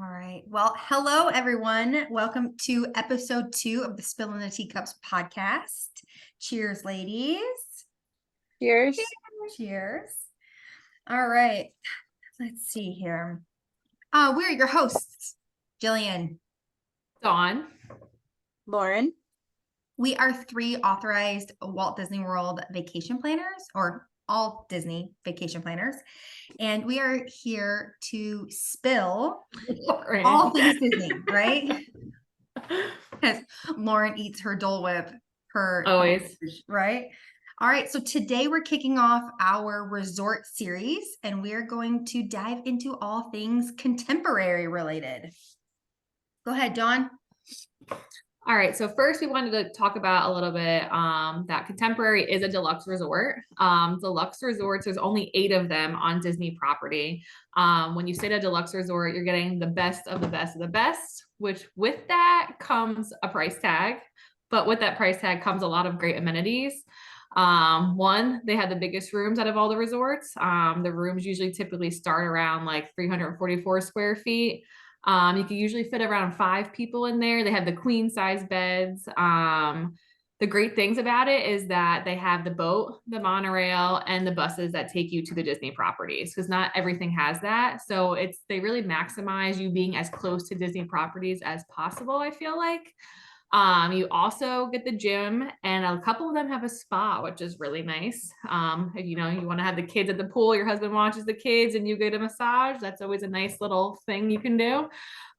All right. Well, hello, everyone. Welcome to episode 2 of the Spill in the Teacups podcast. Cheers, ladies. Cheers. Cheers. All right. Let's see here. We're your hosts, Jillian. Dawn. Lauren. We are 3 authorized Walt Disney World vacation planners, or all Disney vacation planners. And we are here to spill all things Disney, right? Because Lauren eats her Dole Whip, Always. right? All right, so today we're kicking off our resort series, and we are going to dive into all things contemporary related. Go ahead, Dawn. All right, so first we wanted to talk about a little bit that Contemporary is a deluxe resort. Deluxe resorts, there's only 8 of them on Disney property. When you say a deluxe resort, you're getting the best of the best of the best, which with that comes a price tag. But with that price tag comes a lot of great amenities. One, they have the biggest rooms out of all the resorts. The rooms usually typically start around like 344 square feet. You can usually fit around 5 people in there. They have the queen size beds. The great things about it is that they have the boat, the monorail, and the buses that take you to the Disney properties, because not everything has that. So they really maximize you being as close to Disney properties as possible, I feel like. You also get the gym, and a couple of them have a spa, which is really nice. If you want to have the kids at the pool, your husband watches the kids and you get a massage, that's always a nice little thing you can do.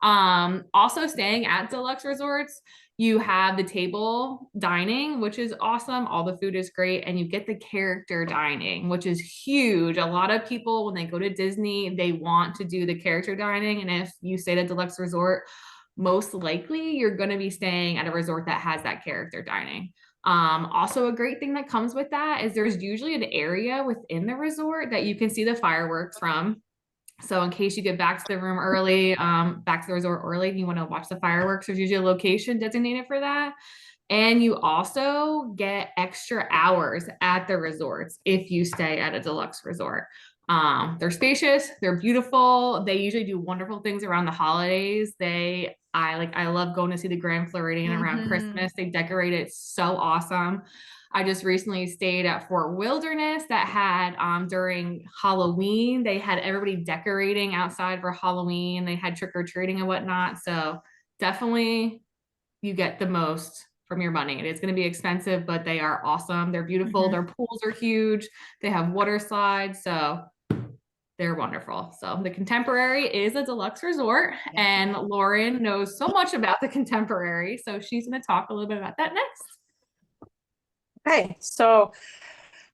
Also staying at deluxe resorts, you have the table dining, which is awesome. All the food is great, and you get the character dining, which is huge. A lot of people, when they go to Disney, they want to do the character dining, and if you stay at a deluxe resort, most likely you're going to be staying at a resort that has that character dining. Also, a great thing that comes with that is there's usually an area within the resort that you can see the fireworks from. So in case you get back to the room early, back to the resort early, and you want to watch the fireworks, there's usually a location designated for that. And you also get extra hours at the resorts if you stay at a deluxe resort. They're spacious, they're beautiful. They usually do wonderful things around the holidays. I love going to see the Grand Floridian around Christmas. They decorate it so awesome. I just recently stayed at Fort Wilderness that had during Halloween, they had everybody decorating outside for Halloween. They had trick-or-treating and whatnot. So definitely you get the most from your money. It's going to be expensive, but they are awesome. They're beautiful. Their pools are huge. They have water slides. So they're wonderful. So the Contemporary is a deluxe resort, and Lauren knows so much about the Contemporary. So she's going to talk a little bit about that next. Okay, so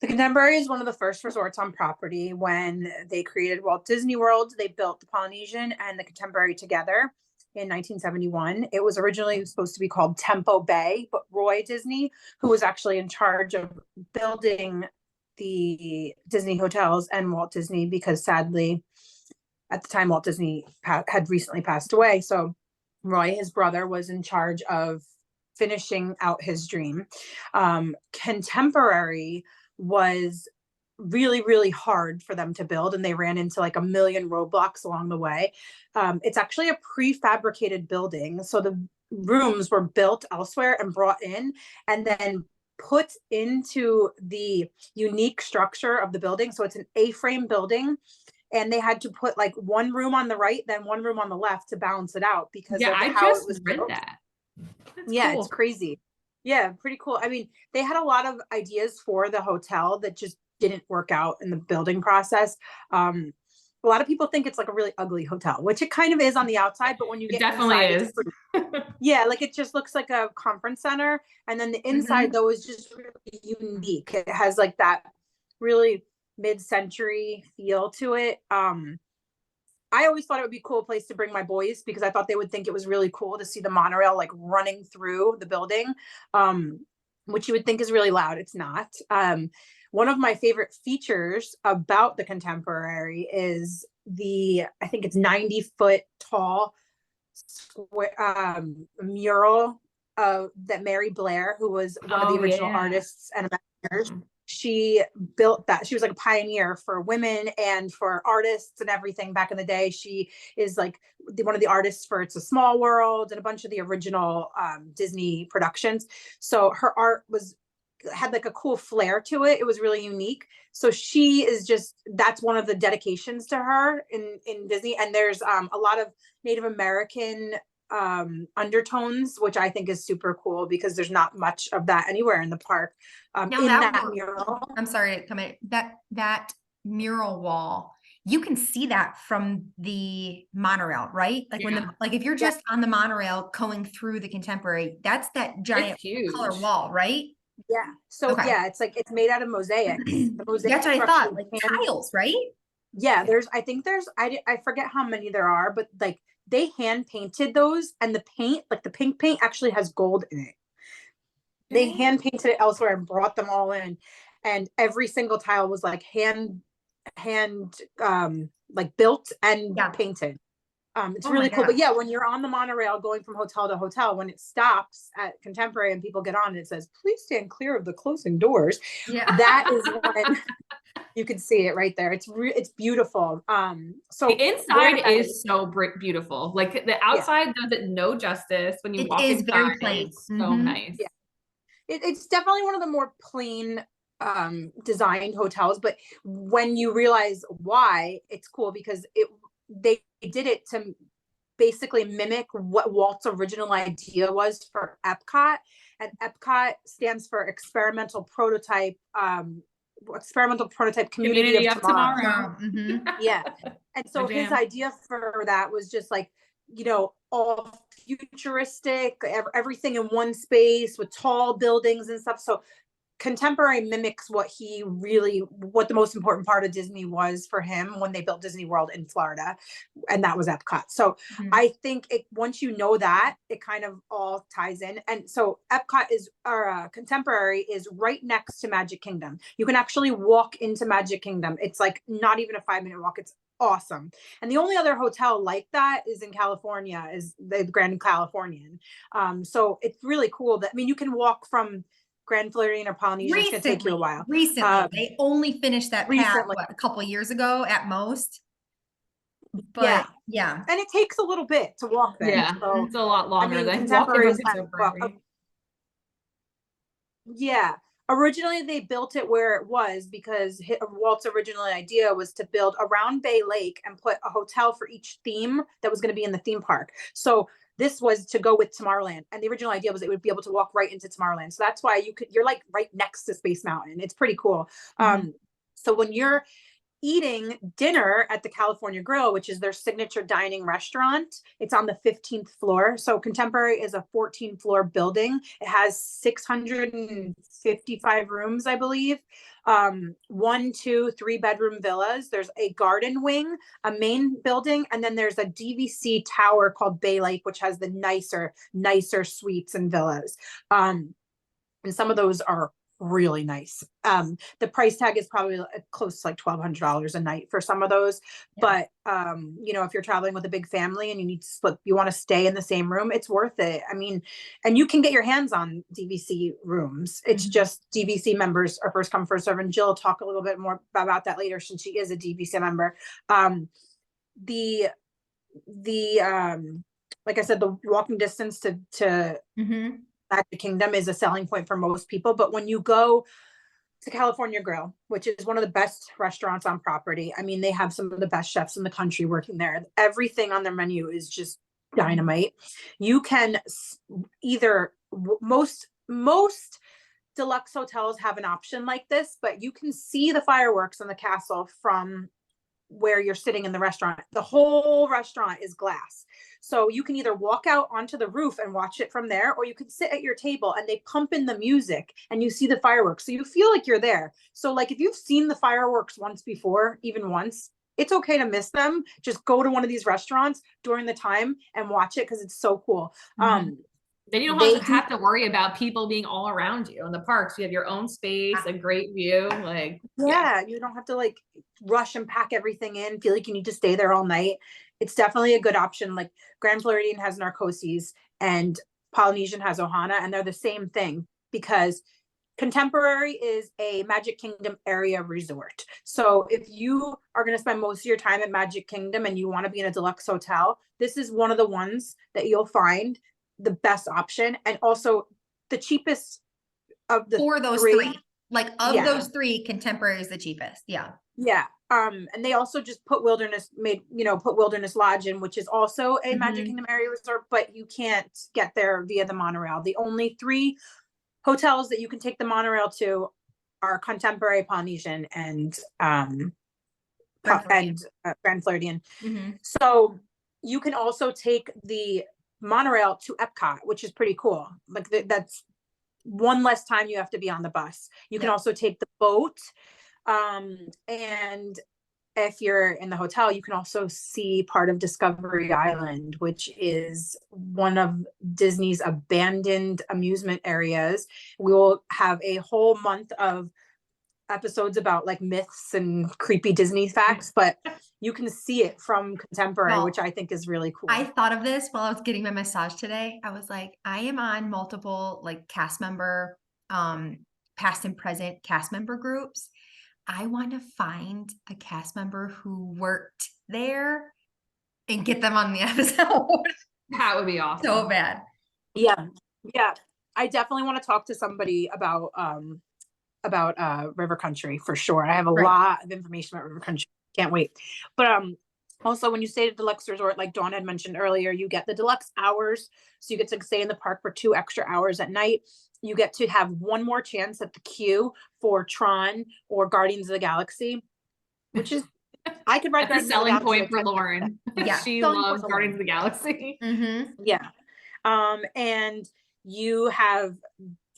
the Contemporary is one of the first resorts on property. When they created Walt Disney World, they built the Polynesian and the Contemporary together in 1971. It was originally supposed to be called Tempo Bay, but Roy Disney, who was actually in charge of building the Disney hotels and Walt Disney, because sadly, at the time, Walt Disney had recently passed away. So Roy, his brother, was in charge of finishing out his dream. Contemporary was really, really hard for them to build, and they ran into like a million roadblocks along the way. It's actually a prefabricated building. So the rooms were built elsewhere and brought in, and then put into the unique structure of the building. So it's an A-frame building, and they had to put like one room on the right, then one room on the left to balance it out because of how it was built. That. Yeah, cool. It's crazy. Yeah, pretty cool. I mean, they had a lot of ideas for the hotel that just didn't work out in the building process. A lot of people think it's like a really ugly hotel, which it kind of is on the outside, but when you get definitely inside, is. Yeah, like it just looks like a conference center. And then the inside though is just really unique. It has like that really mid-century feel to it. I always thought it would be a cool place to bring my boys, because I thought they would think it was really cool to see the monorail like running through the building, which you would think is really loud. It's not. One of my favorite features about the Contemporary is I think it's 90-foot tall mural that Mary Blair, who was one of the original artists and imaginers, she built that. She was like a pioneer for women and for artists and everything back in the day. She is like one of the artists for It's a Small World and a bunch of the original Disney productions. So her art had like a cool flair to it. It was really unique. So she is just, that's one of the dedications to her in Disney. And there's a lot of Native American undertones, which I think is super cool because there's not much of that anywhere in the park. Now In that that work- mural. I'm sorry to come in. That mural wall, you can see that from the monorail, right? Like when Yeah. like if you're just on the monorail going through the Contemporary, that's that giant It's huge. color wall, right? Yeah. So Okay. yeah, it's like it's made out of mosaics. The mosaics That's what I are thought, actually like tiles, right? Yeah, I think there's I forget how many there are, but like they hand painted those, and the paint, like the pink paint, actually has gold in it. They hand painted it elsewhere and brought them all in, and every single tile was like hand like built and Yeah. painted. It's Oh really my cool. But gosh. yeah, when you're on the monorail going from hotel to hotel, when it stops at Contemporary and people get on, it says, "Please stand clear of the closing doors." Yeah. That is when you can see it right there. It's beautiful. So The inside is so beautiful. Like the outside does it no justice. When you It walk is very inside, plain. it's so Mhm. nice. Yeah. It's definitely one of the more plain designed hotels, but when you realize why, it's cool because they did it to basically mimic what Walt's original idea was for Epcot. And Epcot stands for experimental prototype community of tomorrow. Mhm. Yeah. And so his idea for that was just like, all futuristic, everything in one space with tall buildings and stuff. So Contemporary mimics what the most important part of Disney was for him when they built Disney World in Florida, and that was Epcot. So I think once you know that, it kind of all ties in. And so Contemporary is right next to Magic Kingdom. You can actually walk into Magic Kingdom. It's like not even a 5-minute walk. It's awesome. And the only other hotel like that is in California, is the Grand Californian. So it's really cool that, you can walk from Grand Floridian or Polynesian. It's going to take you a while. Recently, they only finished that path a couple years ago at most. But yeah. And it takes a little bit to walk there. Yeah, so, it's a lot longer than Contemporary. Yeah. Originally, they built it where it was because Walt's original idea was to build around Bay Lake and put a hotel for each theme that was going to be in the theme park. So this was to go with Tomorrowland. And the original idea was it would be able to walk right into Tomorrowland. So that's why you're like right next to Space Mountain. It's pretty cool. So when you're eating dinner at the California Grill, which is their signature dining restaurant, it's on the 15th floor. So Contemporary is a 14-floor building. It has 655 rooms, I believe. 1, 2, 3-bedroom villas. There's a garden wing, a main building, and then there's a DVC tower called Bay Lake, which has the nicer suites and villas. And some of those are really nice. The price tag is probably close to like $1,200 a night for some of those. But if you're traveling with a big family and you need to split, you want to stay in the same room, it's worth it. And you can get your hands on DVC rooms. It's just DVC members are first come, first serve. And Jill will talk a little bit more about that later since she is a DVC member. The like I said, the walking distance to Magic Kingdom is a selling point for most people. But when you go to California Grill, which is one of the best restaurants on property, they have some of the best chefs in the country working there. Everything on their menu is just dynamite. You can either most deluxe hotels have an option like this, but you can see the fireworks in the castle from where you're sitting in the restaurant. The whole restaurant is glass. So you can either walk out onto the roof and watch it from there, or you can sit at your table and they pump in the music and you see the fireworks. So you feel like you're there. So like if you've seen the fireworks once before, even once, it's okay to miss them. Just go to one of these restaurants during the time and watch it because it's so cool. Then you don't have to worry about people being all around you in the parks. You have your own space, a great view. You don't have to like rush and pack everything in, feel like you need to stay there all night. It's definitely a good option. Like Grand Floridian has Narcoossee's and Polynesian has Ohana, and they're the same thing because Contemporary is a Magic Kingdom area resort. So if you are going to spend most of your time at Magic Kingdom and you want to be in a deluxe hotel, this is one of the ones that you'll find the best option, and also the cheapest of the For those three. three. Like of Yeah. those three, Contemporary is the cheapest. Yeah. Yeah. And they also just put Wilderness Lodge in, which is also a Magic Kingdom area resort, but you can't get there via the monorail. The only three hotels that you can take the monorail to are Contemporary, Polynesian, and Grand Floridian. So you can also take the monorail to Epcot, which is pretty cool. Like that's one less time you have to be on the bus. You can also take the boat. And if you're in the hotel, you can also see part of Discovery Island, which is one of Disney's abandoned amusement areas. We will have a whole month of episodes about like myths and creepy Disney facts, but you can see it from Contemporary, which I think is really cool. I thought of this while I was getting my massage today. I was like, I am on multiple like cast member, past and present cast member groups. I want to find a cast member who worked there and get them on the episode. That would be awesome. So bad. Yeah. Yeah. I definitely want to talk to somebody about River Country for sure. I have a lot of information about River Country. Can't wait. But also when you stay at deluxe resort, like Dawn had mentioned earlier, you get the deluxe hours. So you get to stay in the park for 2 extra hours at night. You get to have one more chance at the queue for Tron or Guardians of the Galaxy, which is I could write that's a selling point for Lauren. Yeah, she loves Guardians of the Galaxy. Yeah. And you have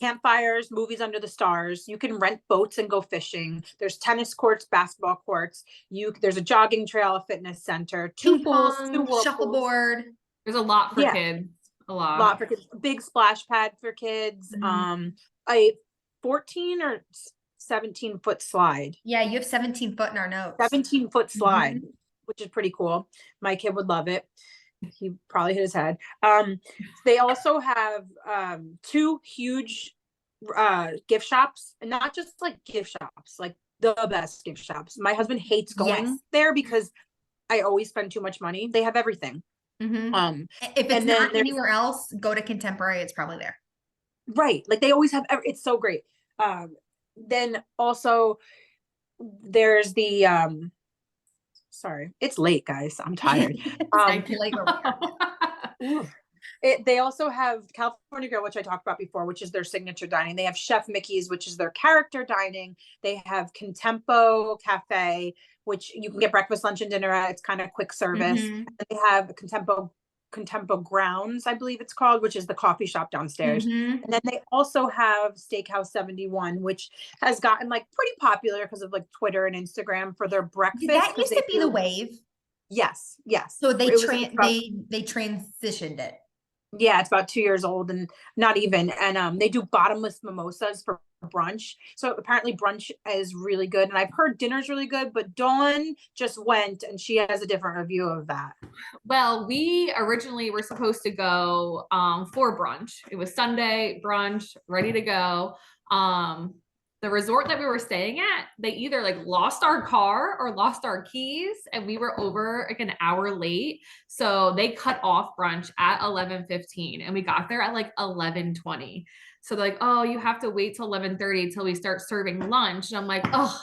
campfires, movies under the stars. You can rent boats and go fishing. There's tennis courts, basketball courts. There's a jogging trail, a fitness center, 2 pools, 2 shuffleboard. There's a lot for kids. A lot for kids. Big splash pad for kids. A 14 or 17-foot slide. Yeah, you have 17-foot in our notes. 17-foot slide, which is pretty cool. My kid would love it. He probably hit his head. They also have 2 huge gift shops, and not just like gift shops, like the best gift shops. My husband hates going there because I always spend too much money. They have everything. If it's not anywhere else, go to Contemporary. It's probably there. Right. Like they always have, it's so great. Then also there's the, sorry, it's late, guys. I'm tired. They also have California Grill, which I talked about before, which is their signature dining. They have Chef Mickey's, which is their character dining. They have Contempo Cafe, which you can get breakfast, lunch, and dinner at. It's kind of quick service. And they have Contempo Grounds, I believe it's called, which is the coffee shop downstairs. And then they also have Steakhouse 71, which has gotten like pretty popular because of like Twitter and Instagram for their breakfast. That used to be the Wave. Yes. So they transitioned it. Yeah, it's about 2 years old and not even. And they do bottomless mimosas for brunch. So apparently brunch is really good. And I've heard dinner's really good, but Dawn just went and she has a different review of that. Well, we originally were supposed to go for brunch. It was Sunday brunch, ready to go. The resort that we were staying at, they either like lost our car or lost our keys, and we were over like an hour late. So they cut off brunch at 11:15 and we got there at like 11:20. So they're like, oh, you have to wait till 11:30 till we start serving lunch. And I'm like, oh,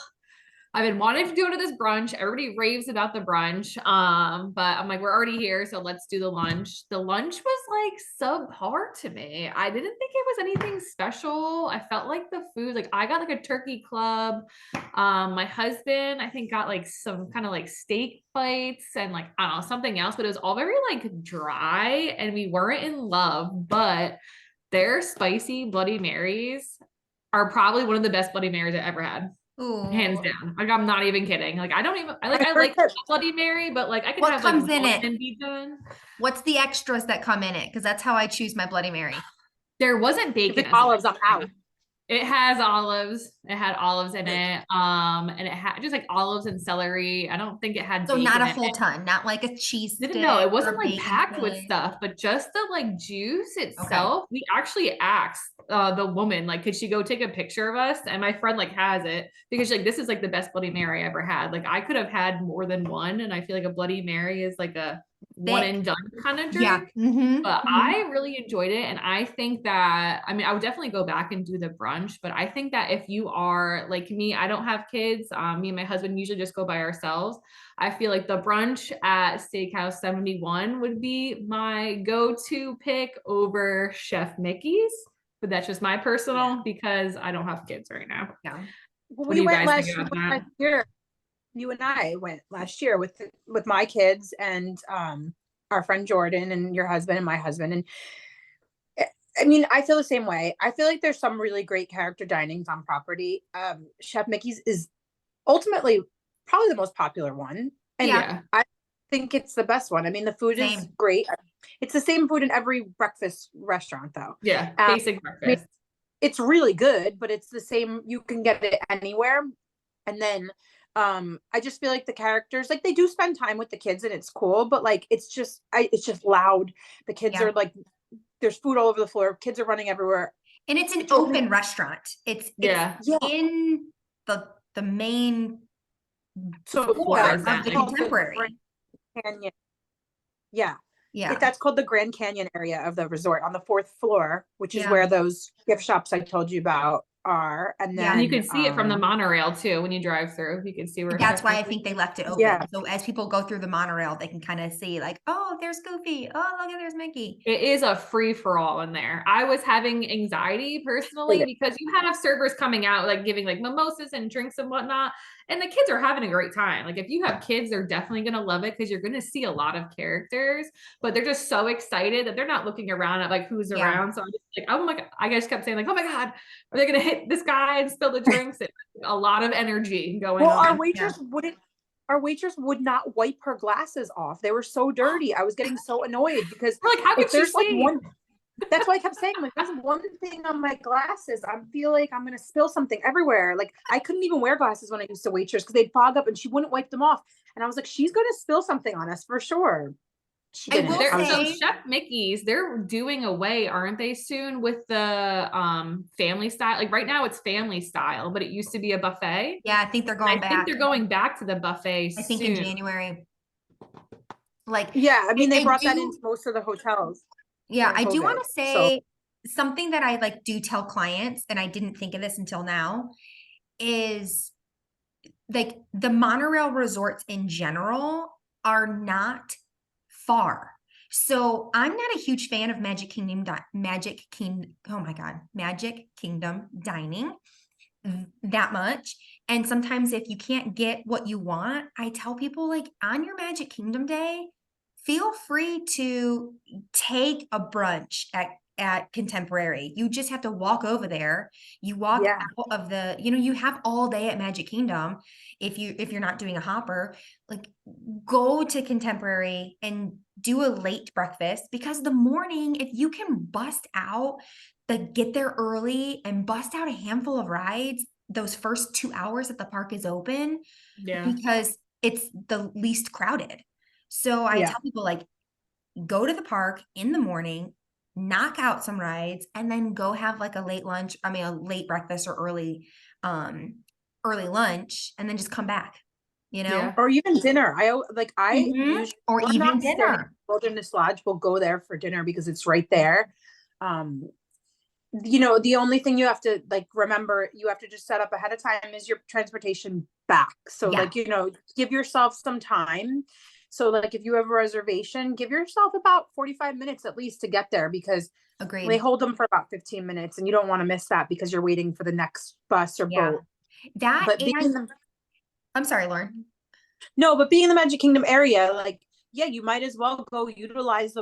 I've been wanting to go to this brunch. Everybody raves about the brunch. But I'm like, we're already here, so let's do the lunch. The lunch was like subpar to me. I didn't think it was anything special. I felt like the food, like I got like a turkey club. My husband, I think, got like some kind of like steak bites and like, I don't know, something else, but it was all very like dry and we weren't in love. But their spicy Bloody Marys are probably one of the best Bloody Marys I ever had. Ooh. Hands down. Like I'm not even kidding. Like I like Bloody Mary, but like I can have comes like in it and be done. What's the extras that come in it? Because that's how I choose my Bloody Mary. There wasn't bacon. Olives, I'm out. It has olives. It had olives in it. And it had just like olives and celery. I don't think it had So not a bacon in full it. ton, not like a cheese No, stick it or wasn't a like bacon packed with stick. stuff, but just the like juice Okay. itself. We actually asked the woman, like, could she go take a picture of us? And my friend like has it because like this is like the best Bloody Mary I ever had. Like I could have had more than one, and I feel like a Bloody Mary is like a one Thick. and done kind of Yeah. drink. Mm-hmm. But I really enjoyed it. And I think that, I mean, I would definitely go back and do the brunch. But I think that if you are like me, I don't have kids. Me and my husband usually just go by ourselves. I feel like the brunch at Steakhouse 71 would be my go-to pick over Chef Mickey's. But that's just my personal because I don't have kids right now. Yeah. What do We you went guys think last about that? year. You and I went last year with my kids and our friend Jordan and your husband and my husband. And I mean, I feel the same way. I feel like there's some really great character dinings on property. Chef Mickey's is ultimately probably the most popular one. And Yeah. I think it's the best one. I mean, the food is Same. great. It's the same food in every breakfast restaurant, though. Yeah, I basic mean, breakfast. it's really good, but it's the same. You can get it anywhere. And then I just feel like the characters, like they do spend time with the kids and it's cool, but like it's just loud. The kids Yeah. are like, there's food all over the floor. Kids are running everywhere. And it's an It drove me- open restaurant. It's Yeah. Yeah. in the main So floor Yeah, of the exactly. called the Contemporary. Canyon. Yeah. Yeah. That's called the Grand Canyon area of the resort on the fourth floor, which is Yeah. where those gift shops I told you about are. And Yeah. And you then can see it from the monorail too when you drive through. You can see where That's Chef why I Mickey's think they left it open. Yeah. So as people go through the monorail, they can kind of see like, oh, there's Goofy. Oh, look at there's Mickey. It is a free for all in there. I was having anxiety personally because you have servers coming out like giving like mimosas and drinks and whatnot, and the kids are having a great time. Like if you have kids, they're definitely gonna love it because you're gonna see a lot of characters, but they're just so excited that they're not looking around at like who's Yeah. around. So I'm just like, oh my god, I just kept saying like, oh my god, are they gonna hit this guy and spill the drinks? And a lot of energy going Well, on. our waitress would not wipe her glasses off. They were so dirty. I was getting so annoyed because We're like, how if could she there's like see? one, that's why I kept saying, like, there's one thing on my glasses. I feel like I'm gonna spill something everywhere. Like I couldn't even wear glasses when I used to waitress because they'd fog up and she wouldn't wipe them off. And I was like, she's gonna spill something on us for sure. She I didn't. will They're, so say, Chef Mickey's, they're doing away, aren't they, soon with the family style? Like right now it's family style, but it used to be a buffet. yeah, I think they're I going think back. they're going back to the buffet I think in soon. January. Like, Yeah, I mean, they brought that do- into most of the hotels. Yeah, I during do want COVID. to say something that I like do tell clients, and I didn't think of this until now, is like the monorail resorts in general are not far. So I'm not a huge fan of Magic Kingdom dining that much. And sometimes if you can't get what you want, I tell people like on your Magic Kingdom day, feel free to take a brunch at Contemporary. You just have to walk over there. You walk Yeah. out of the, you have all day at Magic Kingdom. If you're not doing a hopper, like go to Contemporary and do a late breakfast, because the morning, if you can bust out get there early and bust out a handful of rides those first 2 hours that the park is open, Yeah. because it's the least crowded. So I tell people like, go to the park in the morning, knock out some rides, and then go have like a late breakfast or early lunch, and then just come back, Yeah. Or even dinner. Usually, or when I'm even not staying dinner. at Wilderness Lodge, we'll go there for dinner because it's right there. The only thing you have to remember, you have to just set up ahead of time is your transportation back. So Yeah. give yourself some time. So if you have a reservation, give yourself about 45 minutes at least to get there, because Agreed. they hold them for about 15 minutes and you don't want to miss that because you're waiting for the next bus or boat. I'm sorry, Lauren. No, but being in the Magic Kingdom area, you might as well go utilize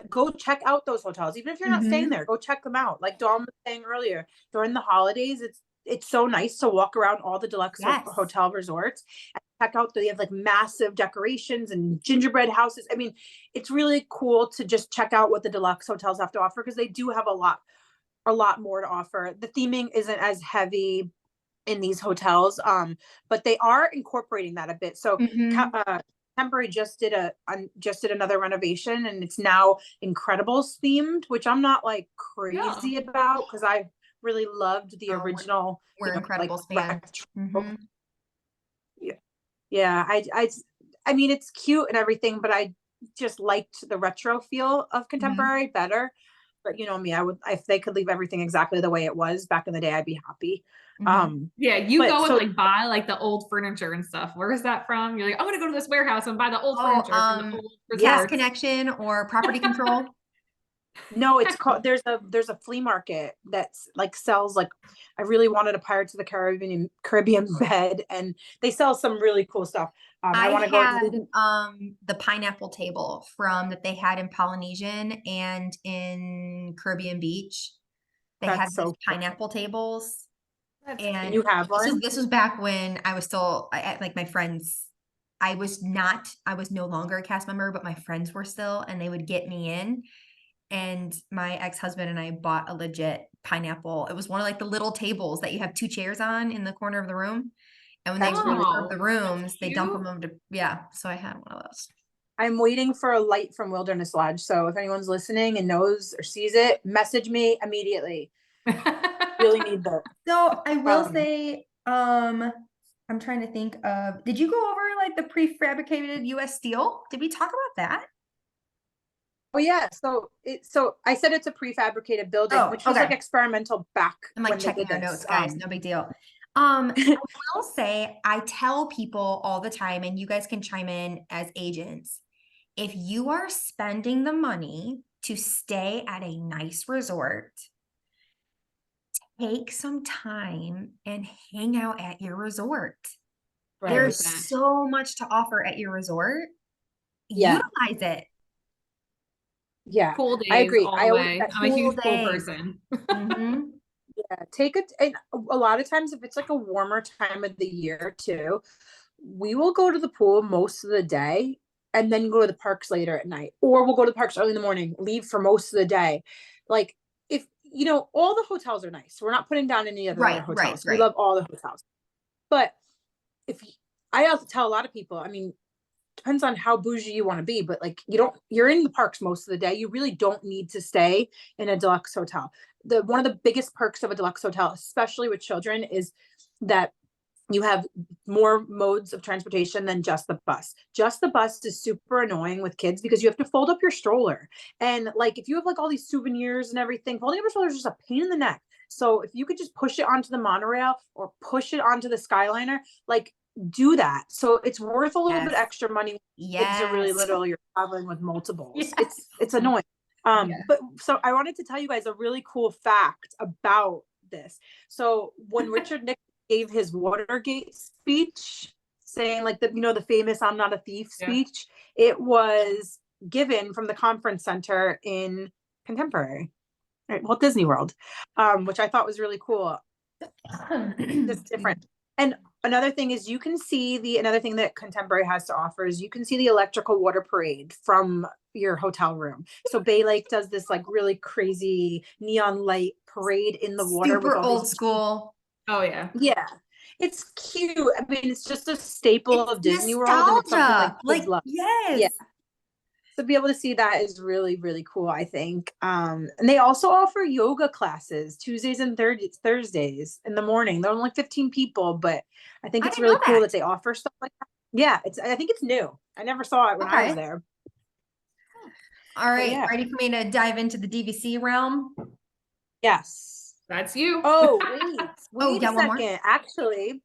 go check out those hotels. Even if you're not staying there, go check them out. Like Dawn was saying earlier, during the holidays, it's so nice to walk around all the deluxe hotel resorts and check out. They have massive decorations and gingerbread houses. I mean, it's really cool to just check out what the deluxe hotels have to offer, because they do have a lot. a lot more to offer. The theming isn't as heavy in these hotels, but they are incorporating that a bit. So Mhm. Temporary just did another renovation, and it's now Incredibles themed, which I'm not like Yeah. crazy about because I really loved the Oh, original, we're like Incredibles fans. retro. Mhm. Yeah, yeah. I mean, it's cute and everything, but I just liked the retro feel of Mhm. Contemporary better. But you know me, I would, if they could leave everything exactly the way it was back in the day, I'd be happy. Mhm. Yeah, you But go and so like buy like the old furniture and stuff. Where is that from? You're like, I'm gonna go to this warehouse and buy the old Oh, furniture from the old yeah, resorts. Disconnection or Property Control. no, it's called, there's a flea market that's like sells like, I really wanted a Pirates of the Caribbean bed, and they sell some really cool stuff. I I want to go had to the pineapple table from that they had in Polynesian and in Caribbean Beach. They had that's these so cool. pineapple tables, That's And and you have this was one? this was back when I was still like my friends. I was no longer a cast member, but my friends were still, and they would get me in. And my ex-husband and I bought a legit pineapple. It was one of like the little tables that you have two chairs on in the corner of the room. And when they That's really reserve Oh, the that's rooms, they dump cute. them over to, yeah. So I had one of those. I'm waiting for a light from Wilderness Lodge. So if anyone's listening and knows or sees it, message me immediately. Really need that. So I will Um, say, I'm trying to think of, did you go over like the prefabricated US steel? Did we talk about that? oh yeah, so I said it's a prefabricated building, Oh, which was like okay. experimental back I'm like when they checking did our this. notes, guys. No big deal. I will say I tell people all the time, and you guys can chime in as agents. If you are spending the money to stay at a nice resort, take some time and hang out at your resort. Right. There's 100%. so much to offer at your resort. Yeah. Utilize it. Yeah. Pool I days agree. all I the always way. I'm a Pool huge pool days. person. Mm-hmm. take it, and a lot of times if it's like a warmer time of the year too, we will go to the pool most of the day and then go to the parks later at night, or we'll go to the parks early in the morning, leave for most of the day. Like, if you know, all the hotels are nice. We're not putting down any of the other Right, right, hotels. We right. love all the hotels. But if I also tell a lot of people, I mean, depends on how bougie you want to be, but like you're in the parks most of the day. You really don't need to stay in a deluxe hotel. The one of the biggest perks of a deluxe hotel, especially with children, is that you have more modes of transportation than just the bus. Just the bus is super annoying with kids because you have to fold up your stroller. And like if you have like all these souvenirs and everything, folding up your stroller is just a pain in the neck. So if you could just push it onto the monorail or push it onto the Skyliner, like do that. So it's worth a little bit Yes. extra money when kids are really Yes. little, you're traveling with multiples. Yes. It's annoying. Yeah. But so I wanted to tell you guys a really cool fact about this. So when Richard Nixon gave his Watergate speech, saying like the famous "I'm not a thief" Yeah. speech, it was given from the conference center in Contemporary, right, Walt Disney World, which I thought was really cool. Just different. And another thing is you can see another thing that Contemporary has to offer is you can see the electrical water parade from your hotel room. So Bay Lake does this like really crazy neon light parade in the water with Super all these. old school. Oh yeah. Yeah, it's cute. I mean, it's just a staple It's of Disney World, and it's something like nostalgia. kids Like, love. Yeah, yes. so be able to see that is really, really cool, I think. And they also offer yoga classes Tuesdays and Thursdays in the morning. They're only like 15 people, but I think I it's didn't know really cool that. that they offer stuff like that. Yeah, I think it's new. I never saw it when I was Okay. there. All But right. yeah, Ready for me to dive into the DVC realm? yes. That's you. Oh, Oh, wait a yeah, one more. second. Actually,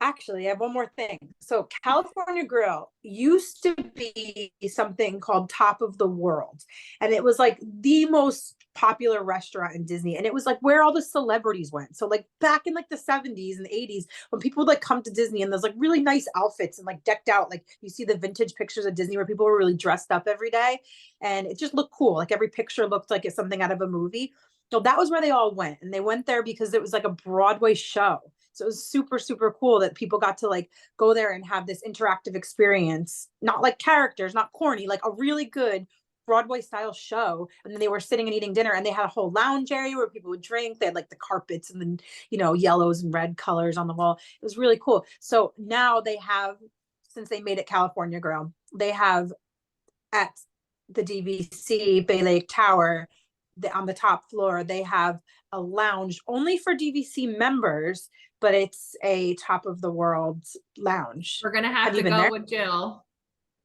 I have one more thing. So, California Grill used to be something called Top of the World, and it was like the most popular restaurant in Disney, and it was like where all the celebrities went. So, like back in like the 70s and 80s, when people would like come to Disney and there's like really nice outfits and like decked out, like you see the vintage pictures of Disney where people were really dressed up every day, and it just looked cool. Like every picture looked like it's something out of a movie. So that was where they all went, and they went there because it was like a Broadway show. So it was super, super cool that people got to like go there and have this interactive experience, not like characters, not corny, like a really good Broadway style show, and then they were sitting and eating dinner, and they had a whole lounge area where people would drink. They had like the carpets and then, yellows and red colors on the wall. It was really cool. So now they have, since they made it California Grill, they have at the DVC Bay Lake Tower, on the top floor, they have a lounge only for DVC members, but it's a top of the world lounge. We're gonna have you to been go there? with Jill.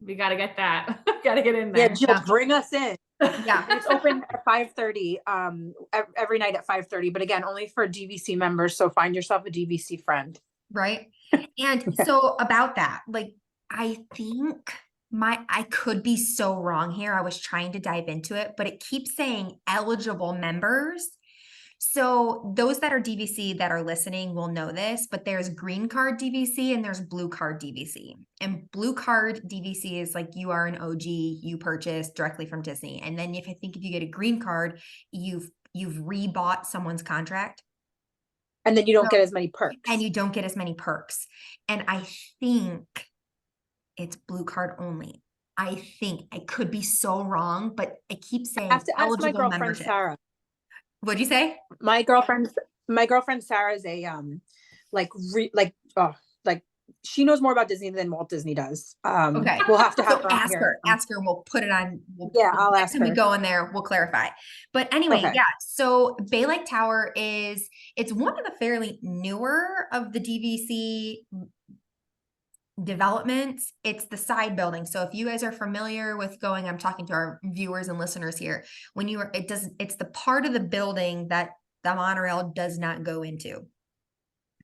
We got to get that. Got to get in Yeah, there. Jill, Yeah. bring us in. Yeah. And it's open at 5:30, every night at 5:30, but again, only for DVC members. So find yourself a DVC friend. Right. And so about that, like, I think I could be so wrong here. I was trying to dive into it, but it keeps saying eligible members. So those that are DVC that are listening will know this, but there's green card DVC and there's blue card DVC. And blue card DVC is like you are an OG, you purchase directly from Disney. And then if you get a green card, you've rebought someone's contract. And then you don't get as many perks. And you don't get as many perks. And I think it's blue card only. I think I could be so wrong, but I keep saying I have to ask my eligible girlfriend membership. Sarah. What'd you say? My girlfriend Sarah's a she knows more about Disney than Walt Disney does. Okay. We'll have to have So her on ask here. her. Ask her. We'll put it on. I'll next ask time we her. go in there, we'll clarify. But anyway, Okay. yeah. So Bay Lake Tower it's one of the fairly newer of the DVC developments. It's the side building. So if you guys are familiar with I'm talking to our viewers and listeners here. It's the part of the building that the monorail does not go into.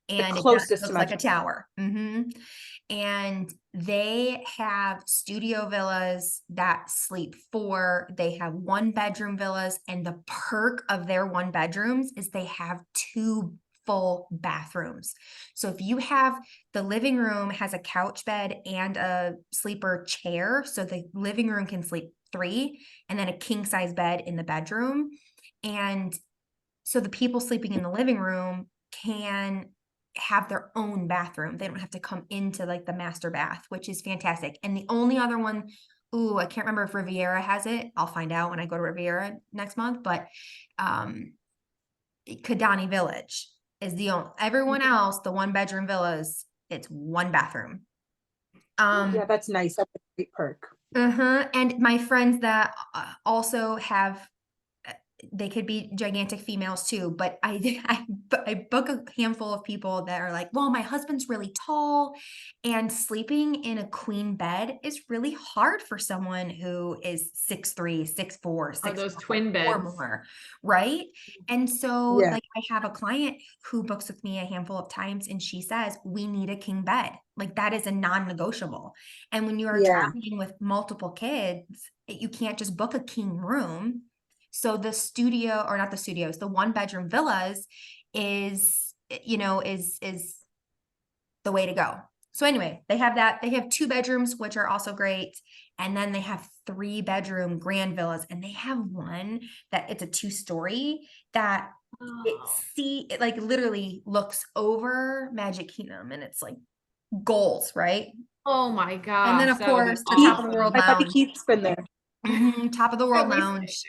And it looks like a tower. And they have studio villas that sleep 4. They have 1-bedroom villas. And the perk of their 1 bedrooms is they have 2 full bathrooms. So if you have the living room has a couch bed and a sleeper chair. So the living room can sleep 3 and then a king size bed in the bedroom. And so the people sleeping in the living room can have their own bathroom. They don't have to come into like the master bath, which is fantastic. And the only other one, I can't remember if Riviera has it. I'll find out when I go to Riviera next month, but Kidani Village is the only, everyone else, the 1-bedroom villas, it's 1 bathroom. Yeah, that's nice. That's a great perk. And my friends that also have, they could be gigantic females too, but I book a handful of people that are like, well, my husband's really tall, and sleeping in a queen bed is really hard for someone who is 6'3", 6'4", 6'4", those twin beds. or more, right? And so like I have a client who books with me a handful of times, and she says, we need a king bed. Like that is a non-negotiable. And when you are traveling with multiple kids, you can't just book a king room. So the studio, or not the studios, the 1-bedroom villas is the way to go. So anyway, they have that. They have 2 bedrooms, which are also great. And then they have 3-bedroom grand villas, and they have one that it's a 2-story that it like literally looks over Magic Kingdom, and it's like goals, right? Oh my gosh. And then of course the Top of the World I thought Lounge. Keith's been there. Top of the World Lounge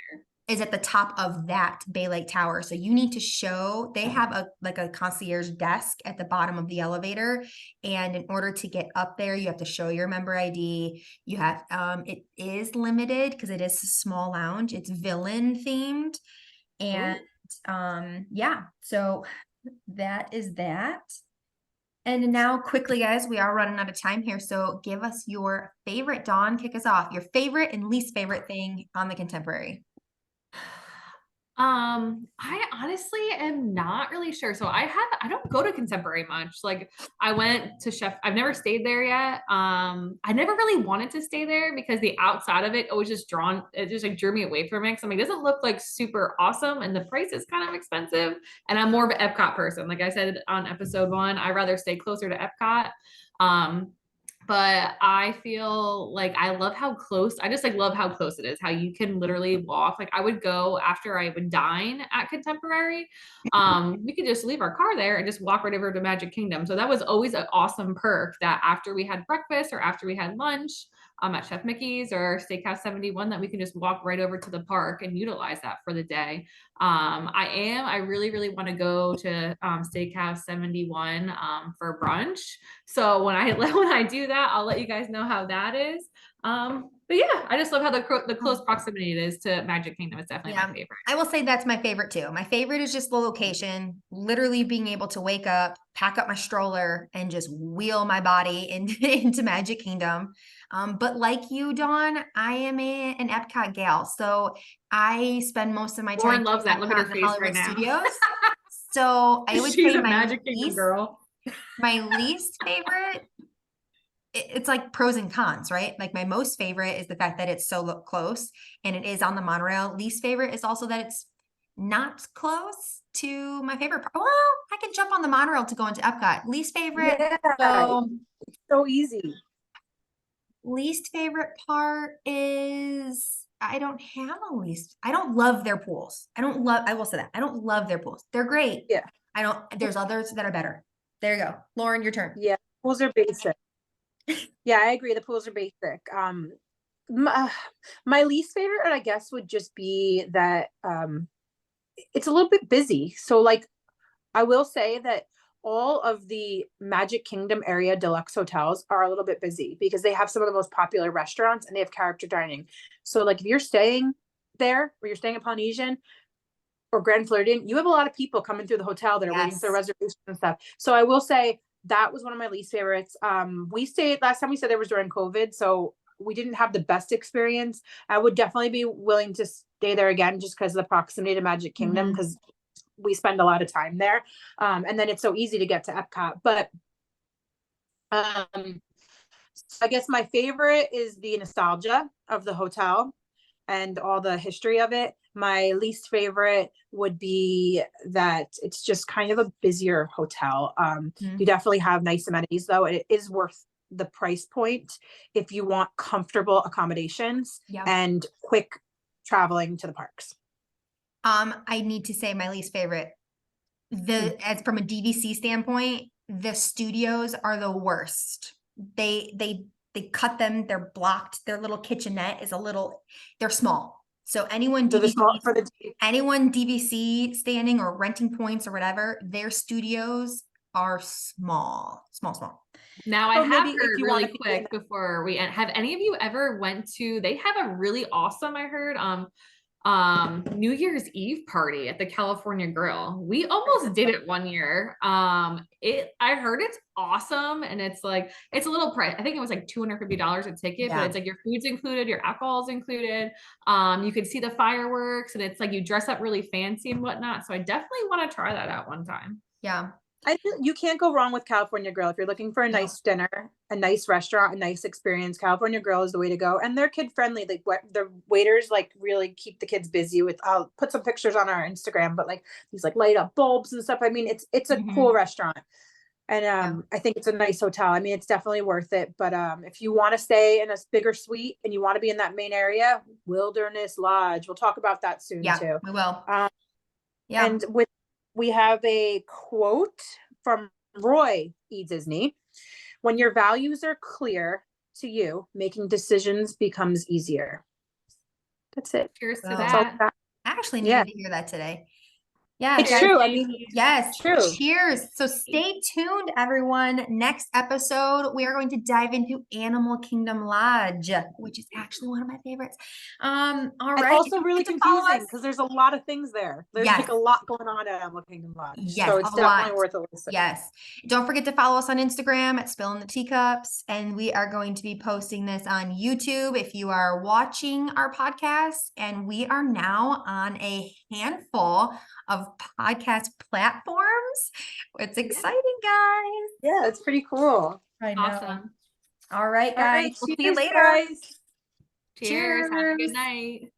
is at the top of that Bay Lake Tower. So you need to show, they have a concierge desk at the bottom of the elevator. And in order to get up there, you have to show your member ID. You have, it is limited because it is a small lounge. It's villain themed. And yeah, so that is that. And now quickly, guys, we are running out of time here. So give us your favorite, Dawn, kick us off, your favorite and least favorite thing on the Contemporary. I honestly am not really sure. So I don't go to Contemporary much. Like I went to I've never stayed there yet. I never really wanted to stay there because the outside of it always it just like drew me away from it. So I mean, it doesn't look like super awesome and the price is kind of expensive. And I'm more of an Epcot person. Like I said on episode 1, I'd rather stay closer to Epcot. But I feel like I love how close, I just like love how close it is, how you can literally walk. Like I would go after I would dine at Contemporary. We could just leave our car there and just walk right over to Magic Kingdom. So that was always an awesome perk that after we had breakfast or after we had lunch, at Chef Mickey's or Steakhouse 71 that we can just walk right over to the park and utilize that for the day. I really, really want to go to Steakhouse 71 for brunch. So when I do that, I'll let you guys know how that is. But yeah, I just love how the close proximity it is to Magic Kingdom. It's definitely my favorite. I will say that's my favorite too. My favorite is just the location, literally being able to wake up, pack up my stroller, and just wheel my body into Magic Kingdom. But like you, Dawn, I am an Epcot gal, so I spend most of my time Lauren loves that. Look at her in the face Hollywood right now. Studios. So I would She's say a Magic Kingdom girl. my least favorite, it's like pros and cons, right? Like my most favorite is the fact that it's so close and it is on the monorail. Least favorite is also that it's not close to my favorite part. Well, I can jump on the monorail to go into Epcot. Least favorite. So it's so easy. least favorite part is I don't have a least. I don't love their pools. I will say that. I don't love their pools. They're great. Yeah. There's others that are better. There you go. Lauren, your turn. Yeah. Pools are basic. Yeah, I agree. The pools are basic. My least favorite, I guess, would just be that it's a little bit busy. So like, I will say that all of the Magic Kingdom area deluxe hotels are a little bit busy because they have some of the most popular restaurants and they have character dining. So like if you're staying there or you're staying at Polynesian or Grand Floridian, you have a lot of people coming through the hotel that are waiting for reservations and stuff. So I will say that was one of my least favorites. Last time we stayed there was during COVID, so we didn't have the best experience. I would definitely be willing to stay there again just because of the proximity to Magic Kingdom, because we spend a lot of time there. And then it's so easy to get to Epcot. But so I guess my favorite is the nostalgia of the hotel and all the history of it. My least favorite would be that it's just kind of a busier hotel. You definitely have nice amenities though. It is worth the price point if you want comfortable accommodations and quick traveling to the parks. I need to say my least favorite. As from a DVC standpoint, the studios are the worst. They cut them, they're blocked. Their little kitchenette is they're small. So anyone DVC standing or renting points or whatever, their studios are small. Now I have heard really quick before we end, have any of you ever went to, they have a really awesome, I heard, New Year's Eve party at the California Grill. We almost did it one year. I heard it's awesome, and it's like it's a little price. I think it was like $250 a ticket, but it's like your food's included, your alcohol's included. You could see the fireworks, and it's like you dress up really fancy and whatnot. So I definitely want to try that out one time. Yeah. You can't go wrong with California Grill. If you're looking for a nice dinner, a nice restaurant, a nice experience, California Grill is the way to go. And they're kid friendly. Like the waiters like really keep the kids busy with, I'll put some pictures on our Instagram, but like these like light up bulbs and stuff. I mean, it's a cool restaurant. And I think it's a nice hotel. I mean, it's definitely worth it. But if you want to stay in a bigger suite and you want to be in that main area, Wilderness Lodge, we'll talk about that soon too. We will. And we have a quote from Roy E. Disney. When your values are clear to you, making decisions becomes easier. That's it. Cheers to that. I actually needed to hear that today. Yeah, it's true. I mean, yes, true. Cheers. So stay tuned, everyone. Next episode, we are going to dive into Animal Kingdom Lodge, which is actually one of my favorites. All right. And also really confusing because there's a lot of things there. There's like a lot going on at Animal Kingdom Lodge. Yes, so it's definitely worth a listen. Yes. Don't forget to follow us on Instagram at Spillin the Teacups. And we are going to be posting this on YouTube if you are watching our podcast. And we are now on a handful of podcast platforms. It's exciting, guys. Yeah, it's pretty cool. I know. Awesome. All right, guys. We'll see you later. Guys. Cheers. Have a good night.